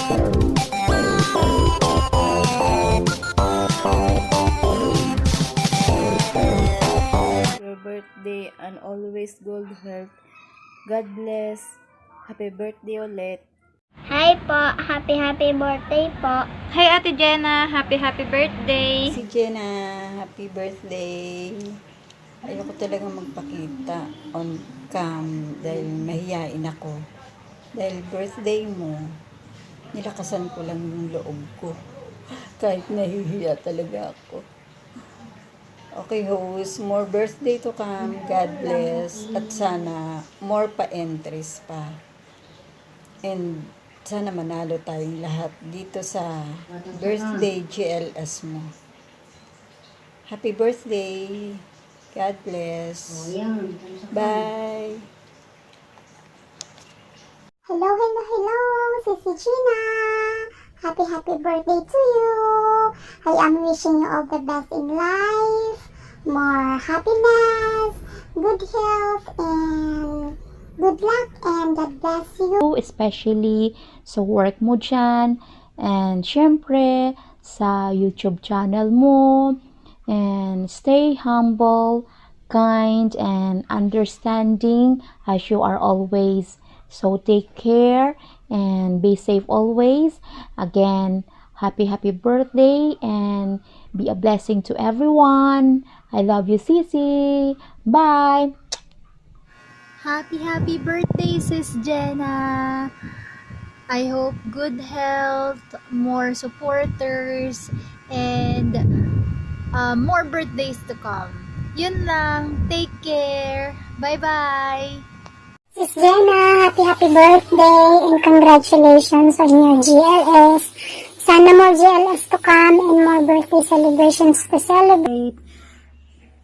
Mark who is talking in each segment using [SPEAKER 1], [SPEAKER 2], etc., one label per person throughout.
[SPEAKER 1] Your birthday and always good health. God bless. Happy birthday ulit.
[SPEAKER 2] Hi po, happy birthday po.
[SPEAKER 3] Hi Ate Jenna, happy birthday.
[SPEAKER 4] Si Jenna, happy birthday. Ayoko talaga magpakita on cam dahil mahihain ako. Dahil birthday mo, nilakasan ko lang yung loob ko. Kahit nahihiya talaga ako. Okay, host, more birthday to come. God bless. At sana more pa-entries pa. And sana manalo tayong lahat dito sa birthday GLS mo. Happy birthday. God bless. Bye.
[SPEAKER 2] Hello, Sisi Gina. Happy birthday to you. I am wishing you all the best in life. More happiness, good health, and good luck, and God bless you.
[SPEAKER 5] Especially sa work mo dyan, and syempre sa YouTube channel mo, and stay humble, kind, and understanding as you are always. So take care and be safe always. Again, happy birthday and be a blessing to everyone. I love you, Sisi. Bye.
[SPEAKER 3] Happy birthday, Sis Jenna. I hope good health, more supporters, and more birthdays to come. Yun lang. Take care. Bye-bye.
[SPEAKER 2] Sis Jenna, happy birthday and congratulations on your GLS. Sana more GLS to come and more birthday celebrations to celebrate.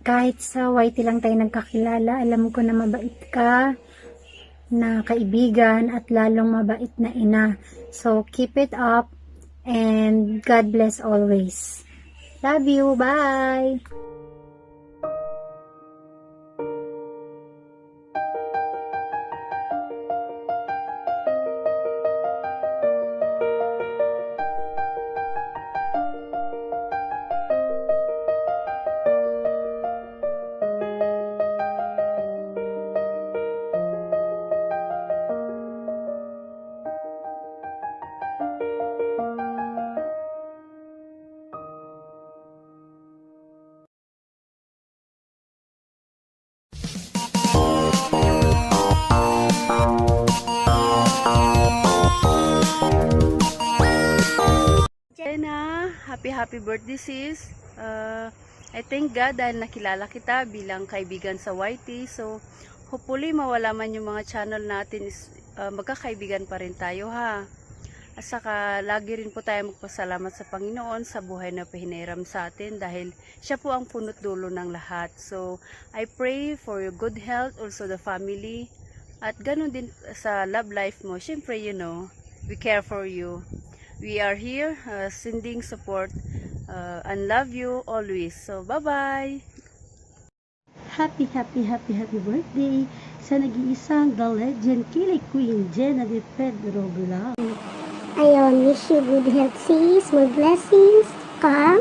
[SPEAKER 6] Kahit sa YT lang tayo nagkakilala, alam ko na mabait ka, na kaibigan, at lalong mabait na ina. So, keep it up, and God bless always. Love you, bye!
[SPEAKER 1] Jenna, happy birthday sis. I thank God dahil nakilala kita bilang kaibigan sa YT. So, hopefully mawala man yung mga channel natin, magkakaibigan pa rin tayo ha. At saka lagi rin po tayo magpasalamat sa Panginoon sa buhay na pahiniram sa atin dahil siya po ang punot dulo ng lahat. So, I pray for your good health, also the family. At ganun din sa love life mo. Siyempre, we care for you. We are here sending support and love you always. So, bye-bye!
[SPEAKER 6] Happy birthday sa nag-iisang The Legend Kilay Queen Jenna de Pedro Blanc.
[SPEAKER 2] Ayun, wish you good health sis, more blessings, calm,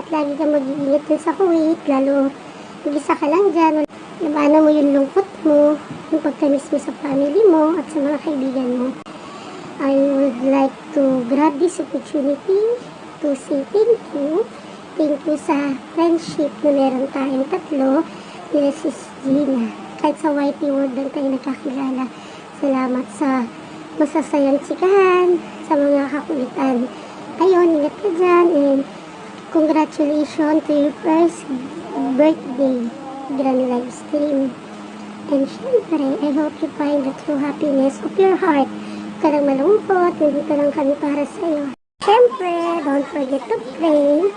[SPEAKER 2] at lagi ka mag-iingat dun sa Kuwait, lalo mag-isa ka lang dyan, labanan mo yung lungkot mo, yung pagkamis mo sa family mo, at sa mga kaibigan mo. I would like to grab this opportunity to say thank you. Thank you sa friendship na meron tayong tatlo, nila Sis Gina. Kahit sa YT World lang tayo nakakilala. Salamat sa masasayang tsikahan, sa mga kakulitan. Ayun, ingat ka dyan, and congratulations to your first birthday grand live stream. And syempre, I hope you find the true happiness of your heart. Huwag ka lang malungkot, nandito lang kami para sa iyo. Syempre, don't forget to pray,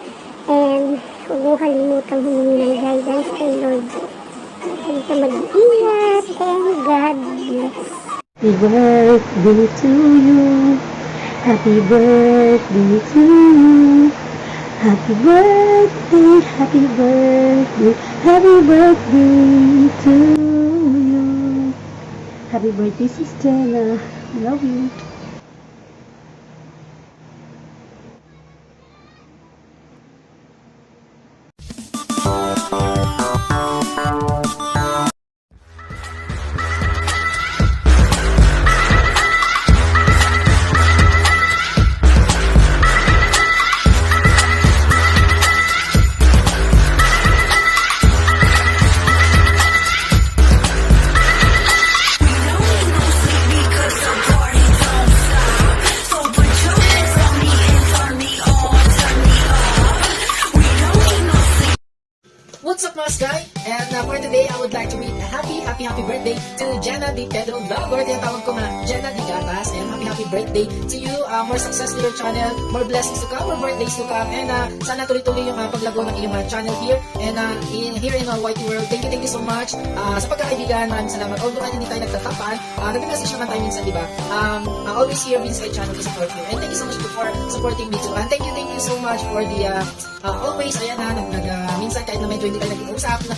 [SPEAKER 2] and huwag mong kalimutang humingi ng guidance kay Lord. Huwag ka mag-ingat, and God bless.
[SPEAKER 6] Happy birthday to you. Happy birthday to you. Happy birthday, happy birthday, happy birthday to you. Happy birthday, Sis Jenna. Love you.
[SPEAKER 7] would like to wish a happy birthday to Jenna Di Pedro Vlogger. Tinatawag ko na Jenna Di Gatas. And happy birthday to you. More success to your channel, more blessings to come, more birthdays to come. And sana tuloy-tuloy yung paglago ng iyong channel here. And here in Whitey World, thank you so much. Sa pagkakaibigan, maraming salamat. Although hindi tayo nagtatapan, nag-message naman tayo minsan, di ba? Always here, Vince Kay channel to support you. And thank you so much for supporting me too. And thank you so much for the always, ayan minsan kahit na medyo hindi tayo nag-uusap na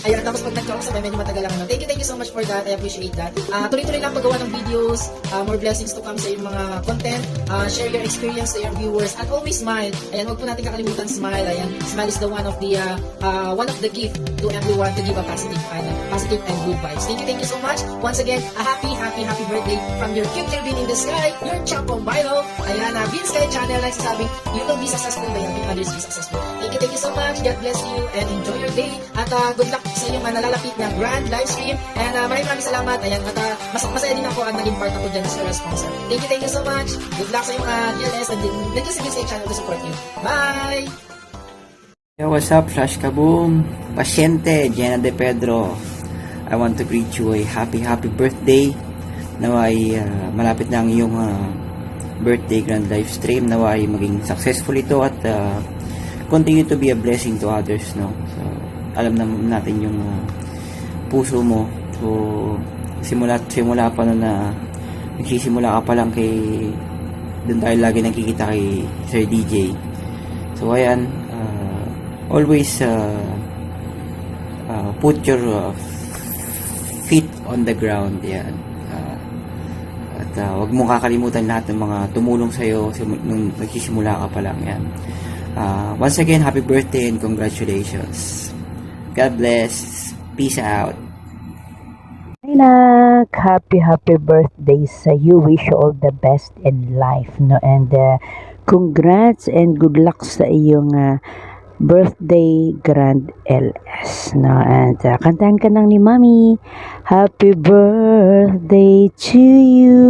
[SPEAKER 7] ayan, tapos pag nagkausap ay medyo matagal lang. Thank you so much for that. I appreciate that. Tuloy-tuloy lang paggawa ng videos, more blessings to come sa iyong mga content, share your experience to your viewers, at always smile. Ayan, huwag po natin kakalimutan smile. Ayan, smile is the one of the gift to everyone to give a positive and good vibes. Thank you so much. Once again, a happy birthday from your cute little bean in the sky, your Chapo Milo. Ayan, Vince Kay channel, nagsasabing, you will be successful by helping others be successful. Thank you so much. God bless you and enjoy your day. At good luck sa inyong nalalapit na grand live stream. And maraming salamat. Ayan, at masaya din ako at naging part ako dyan as your sponsor. Thank you so much. Good luck sa inyong DLS and nandiyan sa Vince Kay channel to support you. Bye!
[SPEAKER 8] Yo, what's up, Flash Kaboom? Pasyente, Jenna De Pedro. I want to greet you a happy birthday. Naway malapit na ang iyong birthday grand live stream. Naway maging successful ito at continue to be a blessing to others, no? So, alam natin yung puso mo. So, simula pa na nagsisimula ka pa lang doon tayo lagi nakikita kay Sir DJ. So, ayan, always put your feet on the ground. Yan. At wag mong kakalimutan lahat ng mga tumulong sa'yo nung nagsisimula ka pa lang. Yan. Once again, happy birthday and congratulations. God bless. Peace out.
[SPEAKER 9] Hi, Nak! Happy birthday sa you. Wish you all the best in life, no? And congrats and good luck sa iyong birthday grand LS, no? And kantahan ka ng ni Mami. Happy birthday to you.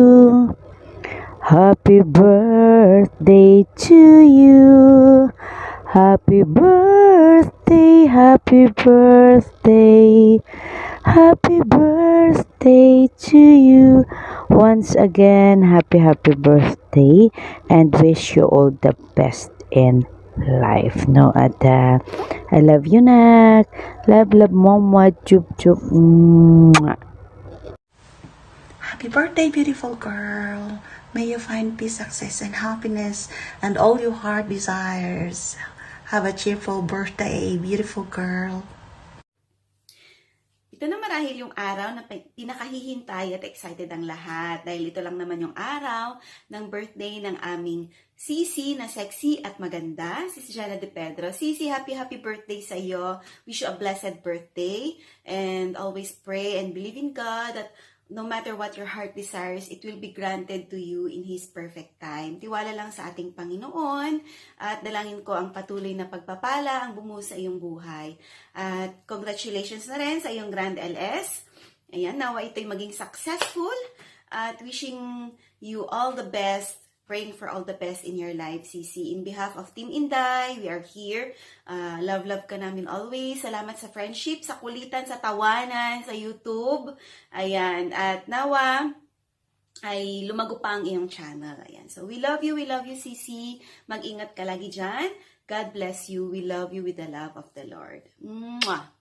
[SPEAKER 9] Happy birthday to you. Happy birthday, happy birthday. Happy birthday to you. Once again, happy birthday and wish you all the best in life, no? At I love you, Nak. Love mama. Chup. Mwah.
[SPEAKER 10] Happy birthday, beautiful girl. May you find peace, success, and happiness, and all your heart desires. Have a cheerful birthday, beautiful girl.
[SPEAKER 11] Ito na marahil yung araw na pinakahihintay at excited ang lahat dahil ito lang naman yung araw ng birthday ng aming Sisi na sexy at maganda, si Jenna De Pedro. Sisi, happy birthday sa iyo. Wish you a blessed birthday and always pray and believe in God that no matter what your heart desires, it will be granted to you in His perfect time. Tiwala lang sa ating Panginoon at dalangin ko ang patuloy na pagpapala ang bumuo sa iyong buhay. At congratulations na rin sa iyong Grand LS. Ayan, nawa ito'y maging successful at wishing you all the best, praying for all the best in your life, Sisi. In behalf of Team Inday, we are here. Love ka namin always. Salamat sa friendship, sa kulitan, sa tawanan, sa YouTube. Ayan. At nawa ay lumago pa ang iyong channel. Ayan. So we love you, Sisi. Mag-ingat ka lagi dyan. God bless you. We love you with the love of the Lord. Mwah!